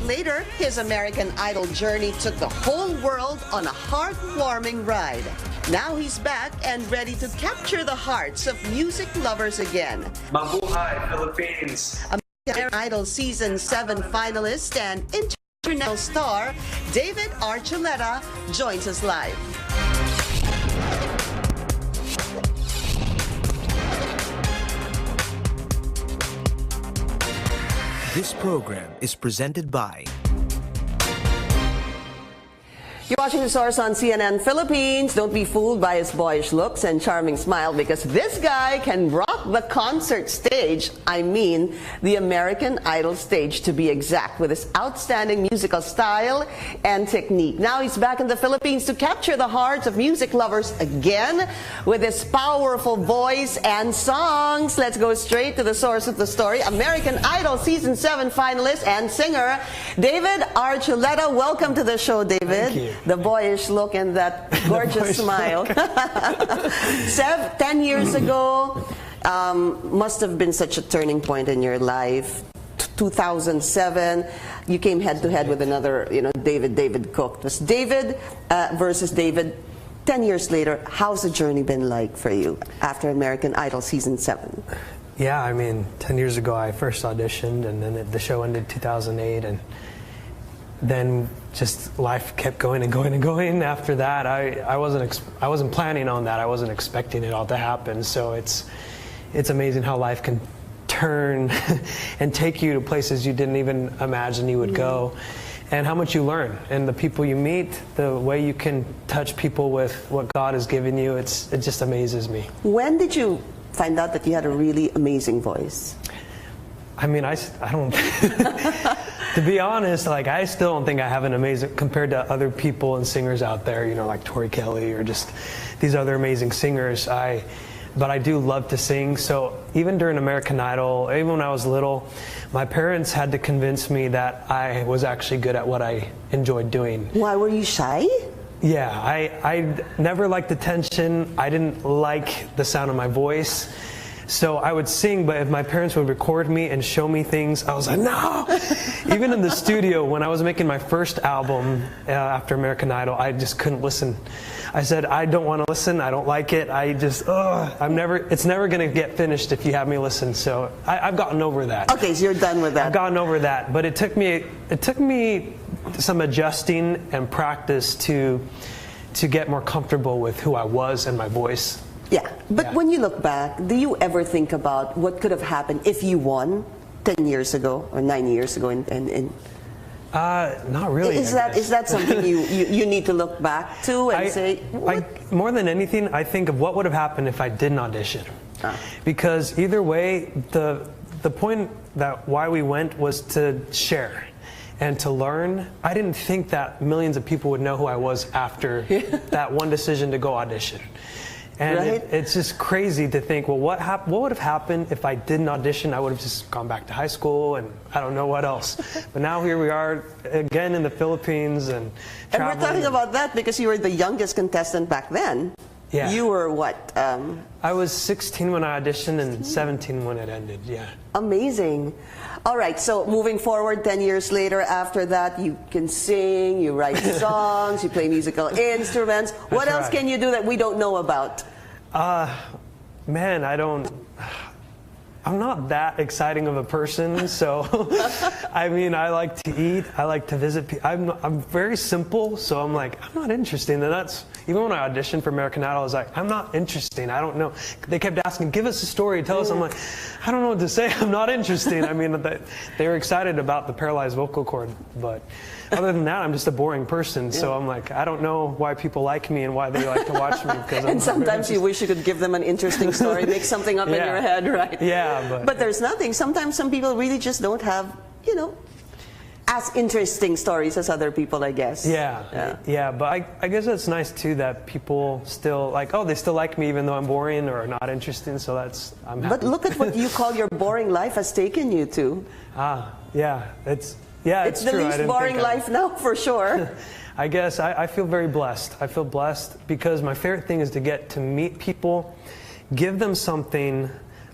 later, his American Idol journey took the whole world on a heartwarming ride. Now he's back and ready to capture the hearts of music lovers again. Mabuhay, Philippines! American Idol Season 7 finalist and international star David Archuleta joins us live. This program is presented by... You're watching The Source on CNN Philippines. Don't be fooled by his boyish looks and charming smile, because this guy can rock the concert stage. I mean, the American Idol stage, to be exact, with his outstanding musical style and technique. Now he's back in the Philippines to capture the hearts of music lovers again with his powerful voice and songs. Let's go straight to the source of the story. American Idol Season 7 finalist and singer David Archuleta. Welcome to the show, David. Thank you. The boyish look and that gorgeous smile. 10 years ago, must have been such a turning point in your life. 2007, you came head-to-head with another, David Cook. It was David versus David. 10 years later, how's the journey been like for you after American Idol Season 7? Yeah, I mean, 10 years ago I first auditioned, and then the show ended 2008, and then just life kept going and going and going. After that, I wasn't planning on that. I wasn't expecting it all to happen. So it's amazing how life can turn and take you to places you didn't even imagine you would go, and how much you learn, and the people you meet, the way you can touch people with what God has given you. It just amazes me. When did you find out that you had a really amazing voice? I mean, I don't, to be honest, I still don't think I have an amazing, compared to other people and singers out there, like Tori Kelly or just these other amazing singers. But I do love to sing. So even during American Idol, even when I was little, my parents had to convince me that I was actually good at what I enjoyed doing. Why, were you shy? Yeah, I never liked attention. I didn't like the sound of my voice. So I would sing, but if my parents would record me and show me things, I was like, no! Even in the studio, when I was making my first album after American Idol, I just couldn't listen. I said, I don't want to listen, I don't like it, it's never going to get finished if you have me listen. So I've gotten over that. Okay, so you're done with that. I've gotten over that, but it took me some adjusting and practice to get more comfortable with who I was and my voice. Yeah, but when you look back, do you ever think about what could have happened if you won 10 years ago or 9 years ago? Not really. Is that something you need to look back to and say? More than anything, I think of what would have happened if I didn't audition. Because either way, the point that why we went was to share and to learn. I didn't think that millions of people would know who I was after that one decision to go audition. And right? It's just crazy to think, well, what would have happened if I didn't audition? I would have just gone back to high school, and I don't know what else. But now here we are again in the Philippines and traveling. And we're talking about that because you were the youngest contestant back then. Yeah. You were what? I was 16 when I auditioned and 17 when it ended, yeah. Amazing. All right, so moving forward 10 years later, after that, you can sing, you write songs, you play musical instruments. What else can you do that we don't know about? Man, I'm not that exciting of a person, so I mean, I like to eat, I like to visit people. I'm very simple, so I'm like, I'm not interesting. And that's, even when I auditioned for American Idol, I was like, I'm not interesting, I don't know. They kept asking, give us a story, tell us. I'm like, I don't know what to say, I'm not interesting. I mean, they were excited about the paralyzed vocal cord, but other than that, I'm just a boring person. So I'm like, I don't know why people like me and why they like to watch me. Because and sometimes you wish you could give them an interesting story, make something up in your head, right? Yeah. But there's nothing. Sometimes some people really just don't have, as interesting stories as other people, I guess. Yeah. But I guess it's nice too that people still they still like me even though I'm boring or not interesting. So I'm happy. But look at what you call your boring life has taken you to. It's the true. least boring life now, for sure. I guess I feel very blessed. I feel blessed because my favorite thing is to get to meet people, give them something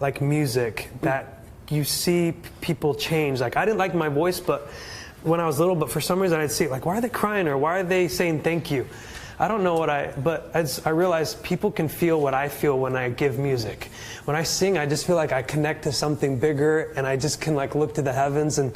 like music that you see people change. Like, I didn't like my voice, but when I was little, but for some reason I'd see, like, why are they crying or why are they saying thank you? I don't know but as I realized people can feel what I feel when I give music. When I sing, I just feel like I connect to something bigger, and I just can like look to the heavens and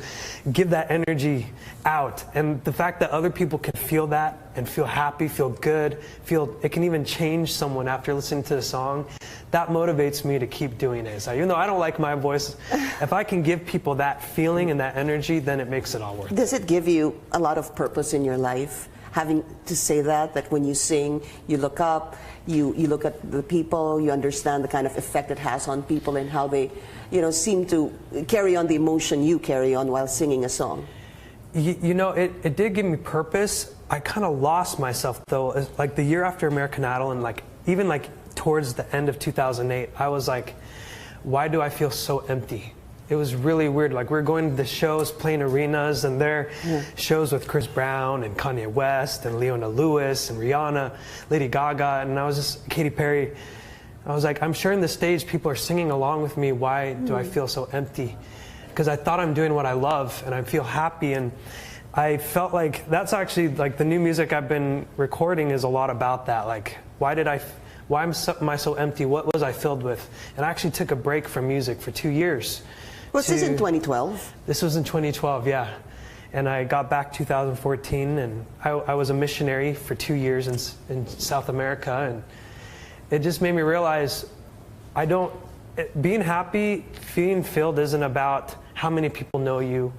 give that energy out. And the fact that other people can feel that and feel happy, feel good, feel it can even change someone after listening to the song, that motivates me to keep doing it. So even though I don't like my voice, if I can give people that feeling and that energy, then it makes it all worth it. Does it give you a lot of purpose in your life? Having to say that when you sing, you look up, you look at the people, you understand the kind of effect it has on people and how they, seem to carry on the emotion you carry on while singing a song. It did give me purpose. I kind of lost myself though, like the year after American Idol, and like even like towards the end of 2008, I was like, why do I feel so empty? It was really weird. Like, we were going to the shows, playing arenas, and there shows with Chris Brown and Kanye West and Leona Lewis and Rihanna, Lady Gaga, and I was just Katy Perry. I was like, I'm sharing the stage, people are singing along with me. Why do I feel so empty? Because I thought I'm doing what I love and I feel happy, and I felt like that's actually like the new music I've been recording is a lot about that. Like, why am I so empty? What was I filled with? And I actually took a break from music for 2 years. Was this in 2012? This was in 2012, yeah. And I got back 2014, and I was a missionary for 2 years in South America, and it just made me realize being happy, feeling filled isn't about how many people know you,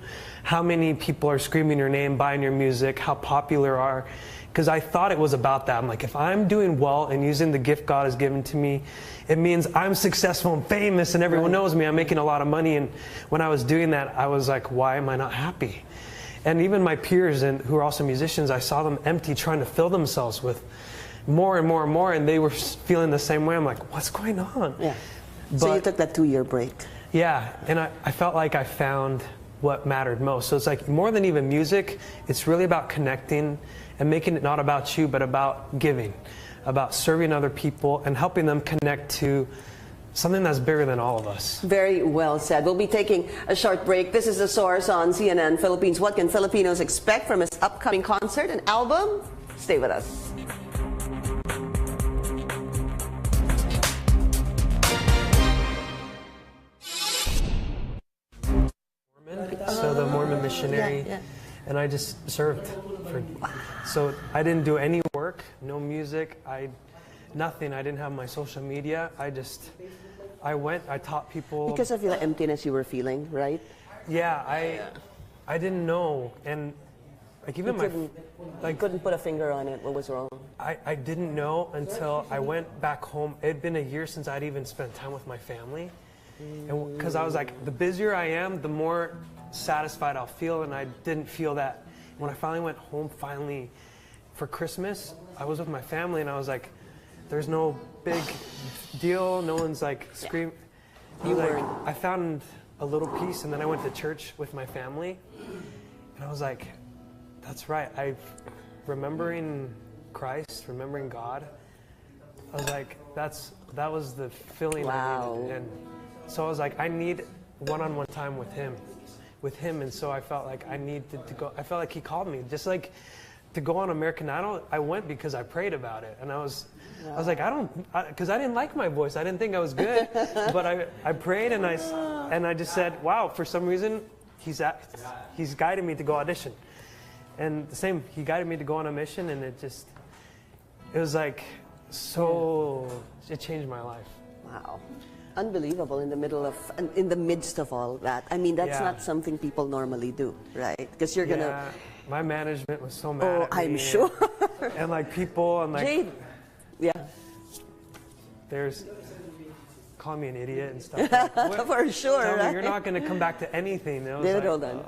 how many people are screaming your name, buying your music, how popular you are. Because I thought it was about that. I'm like, if I'm doing well and using the gift God has given to me, it means I'm successful and famous and everyone knows me. I'm making a lot of money. And when I was doing that, I was like, why am I not happy? And even my peers who are also musicians, I saw them empty, trying to fill themselves with more and more and more. And they were feeling the same way. I'm like, what's going on? Yeah. So you took that 2-year break. Yeah. And I felt like I found what mattered most. So it's like more than even music, it's really about connecting and making it not about you, but about giving, about serving other people and helping them connect to something that's bigger than all of us. Very well said. We'll be taking a short break. This is The Source on CNN Philippines. What can Filipinos expect from his upcoming concert and album? Stay with us. So the Mormon missionary, and I just served. So I didn't do any work, no music, nothing. I didn't have my social media. I went, I taught people. Because of the emptiness you were feeling, right? Yeah, I didn't know, and like even couldn't put a finger on it. What was wrong? I didn't know until I went back home. It had been a year since I'd even spent time with my family. And because I was like, the busier I am, the more satisfied I'll feel, and I didn't feel that. When I finally went home, for Christmas, I was with my family, and I was like, there's no big deal, no one's like screaming. I found a little peace, and then I went to church with my family, and I was like, that's right, remembering Christ, remembering God, I was like, that was the feeling I needed. And so I was like, I need one-on-one time with him, and so I felt like I needed to go. I felt like he called me, just like to go on American Idol. I went because I prayed about it, and I was like, because I didn't like my voice. I didn't think I was good, but I prayed, and I just said, wow, for some reason, he's guided me to go audition, and the same, he guided me to go on a mission, and it was like it changed my life. Wow. Unbelievable in the midst of all that. I mean, that's not something people normally do, right? Because you're gonna. My management was so mad at me. I'm sure. And like people and like. Jade. Yeah. There's calling me an idiot and stuff. Like, for sure. Tell right? me, you're not going to come back to anything. David, hold on.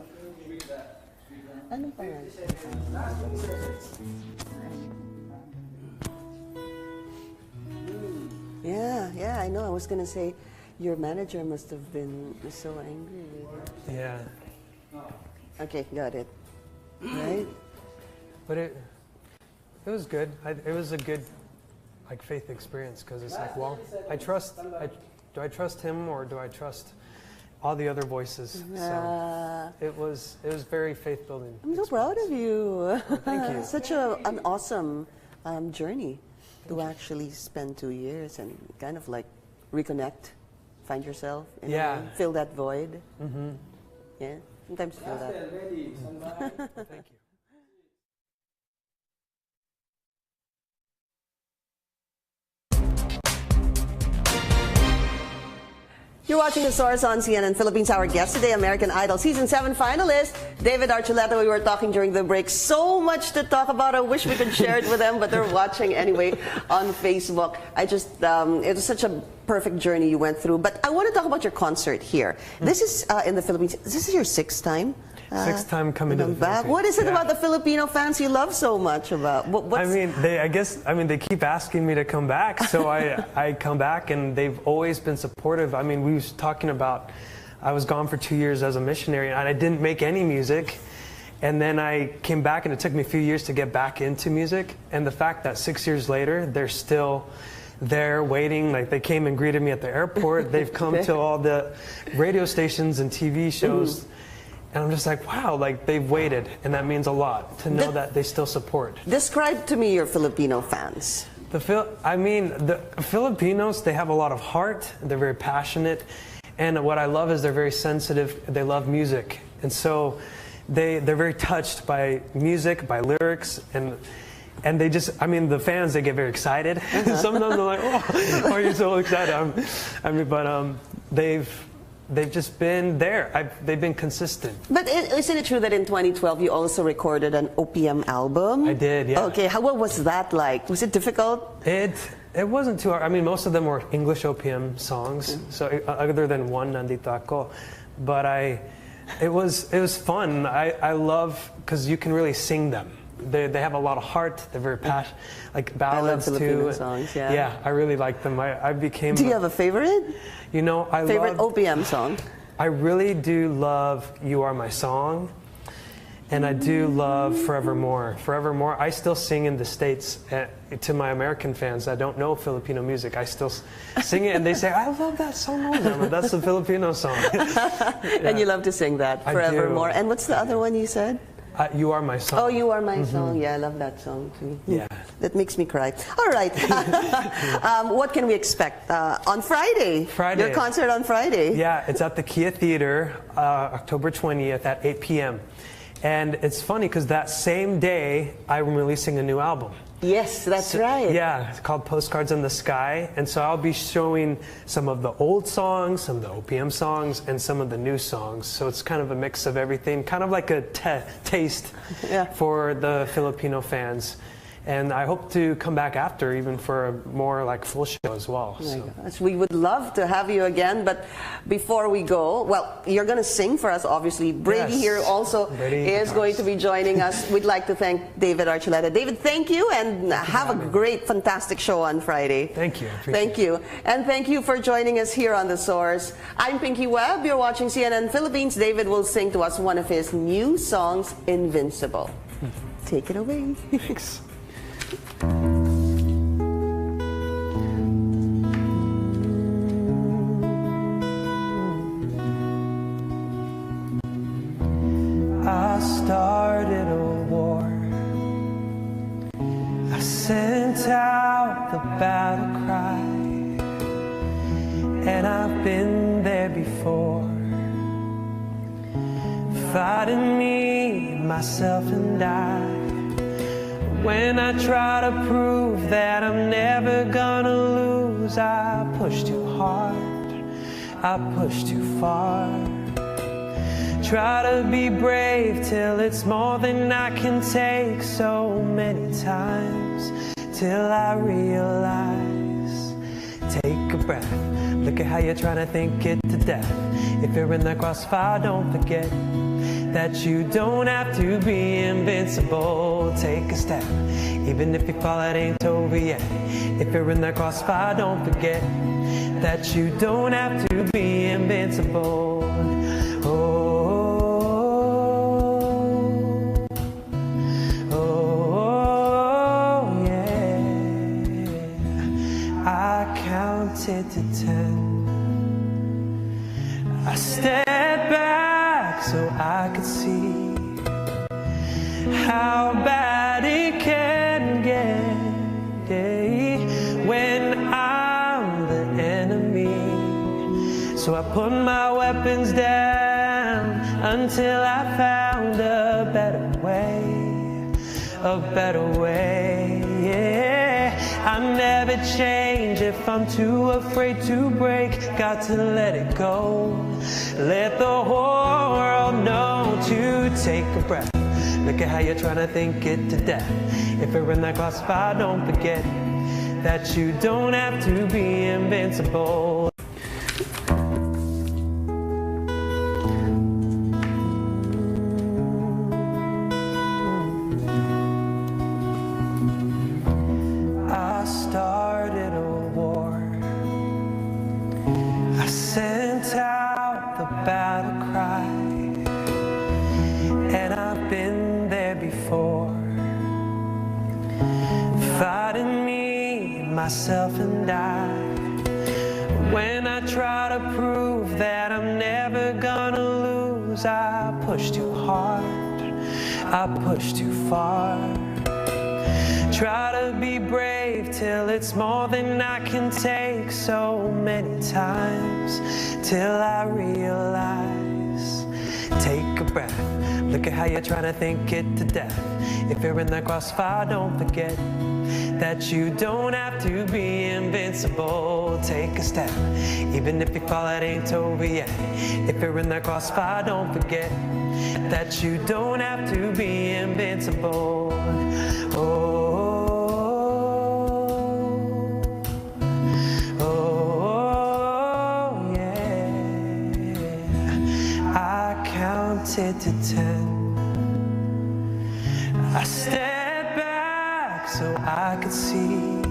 Yeah, I know. I was going to say, your manager must have been so angry with you. Yeah. Okay, got it. Right? But it was good. It was a good, like, faith experience, because it's like, well, do I trust him, or do I trust all the other voices. So it was very faith building. I'm so proud of you. Thank you. Such an awesome journey to actually spend 2 years and kind of like reconnect, find yourself, in a way, fill that void. Yeah, sometimes you feel that. Thank you. You're watching The Source on CNN Philippines. Our guest today, American Idol Season 7 finalist, David Archuleta. We were talking during the break. So much to talk about. I wish we could share it with them, but they're watching anyway on Facebook. It was such a perfect journey you went through. But I want to talk about your concert here. This is in the Philippines. This is your sixth time? Sixth time coming to the back. Philippines. What is it about the Filipino fans you love so much about? They keep asking me to come back, so I come back, and they've always been supportive. I mean, we was talking about, I was gone for 2 years as a missionary, and I didn't make any music. And then I came back, and it took me a few years to get back into music. And the fact that 6 years later, they're still there waiting, like they came and greeted me at the airport. They've come to all the radio stations and TV shows. And I'm just like, wow, like they've waited, and that means a lot to know that they still support. Describe to me your Filipino fans. The Filipinos, they have a lot of heart, they're very passionate, and what I love is they're very sensitive, they love music. And so they're very touched by music, by lyrics, and they just, the fans, they get very excited. Sometimes they're like, oh, are you so excited? They've just been there. They've been consistent. But isn't it true that in 2012 you also recorded an OPM album? I did, yeah. Okay, what was that like? Was it difficult? It wasn't too hard. Most of them were English OPM songs, so other than one, Nandito Ako. But it was fun. I love, because you can really sing them. They have a lot of heart. They're very passionate, like ballads I love Filipino too. songs, yeah. Yeah, I really like them. I became. Do you have a favorite? Favorite OPM song? I really do love "You Are My Song," and I do love "Forevermore." "Forevermore," I still sing in the States to my American fans that don't know Filipino music. I still sing it, and they say, "I love that song." That's a Filipino song. And you love to sing that, "Forevermore." And what's the other one you said? "You Are My Song." Oh, "You Are My Song." Yeah, I love that song too. Yeah. That makes me cry. All right. What can we expect on Friday? Friday. Your concert on Friday. Yeah, it's at the Kia Theater, October 20th at 8 p.m. And it's funny because that same day I'm releasing a new album. Yes, that's right. Yeah, it's called Postcards in the Sky. And so I'll be showing some of the old songs, some of the OPM songs, and some of the new songs. So it's kind of a mix of everything, kind of like a taste for the Filipino fans. And I hope to come back after, even for a more like full show as well. Oh my gosh, we would love to have you again, but before we go, well, you're going to sing for us, obviously. Brady here also is going to be joining us. We'd like to thank David Archuleta. David, thank you, and have a great, fantastic show on Friday. Thank you. Thank you. And thank you for joining us here on The Source. I'm Pinky Webb. You're watching CNN Philippines. David will sing to us one of his new songs, Invincible. Take it away. Thanks. I started a war. I sent out the battle cry, and I've been there before, fighting me, myself, and I. When I try to prove that I'm never gonna lose, I push too hard, I push too far. Try to be brave till it's more than I can take, so many times till I realize. Take a breath, look at how you're trying to think it to death. If you're in the crossfire, don't forget that you don't have to be invincible. Take a step, even if you fall, it ain't over yet. If you're in that crossfire, don't forget that you don't have to be invincible. Oh, yeah. I counted to 10. I stepped how bad it can get, yeah, when I'm the enemy. So I put my weapons down until I found a better way, a better way, yeah. I never change if I'm too afraid to break. Got to let it go, let the whole world know to take a breath. Look at how you're trying to think it to death. If you're in that crossfire, don't forget that you don't have to be invincible. I started a war. I sent out the battle cry, and I've been there before, fighting me, myself and I. When I try to prove that I'm never gonna lose, I push too hard, I push too far. Try to be brave till it's more than I can take, so many times till I realize. Take a breath, look at how you're trying to think it to death. If you're in that crossfire, don't forget that you don't have to be invincible. Take a step, even if you fall, it ain't over yet. If you're in that crossfire, don't forget that you don't have to be invincible. Counted to 10. I stepped back so I could see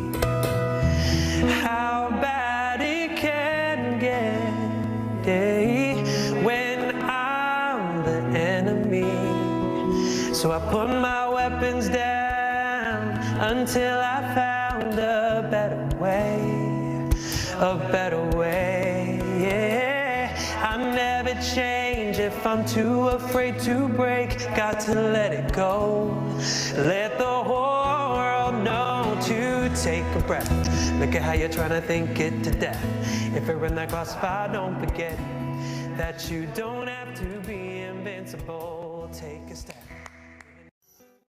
how bad it can get, yeah, when I'm the enemy. So I put my weapons down until I found a better way, a better way, yeah. I never change if I'm too afraid to break. Got to let it go, let the whole world know to take a breath. Look at how you're trying to think it to death. If you're in that crossfire, don't forget that you don't have to be invincible. Take a step.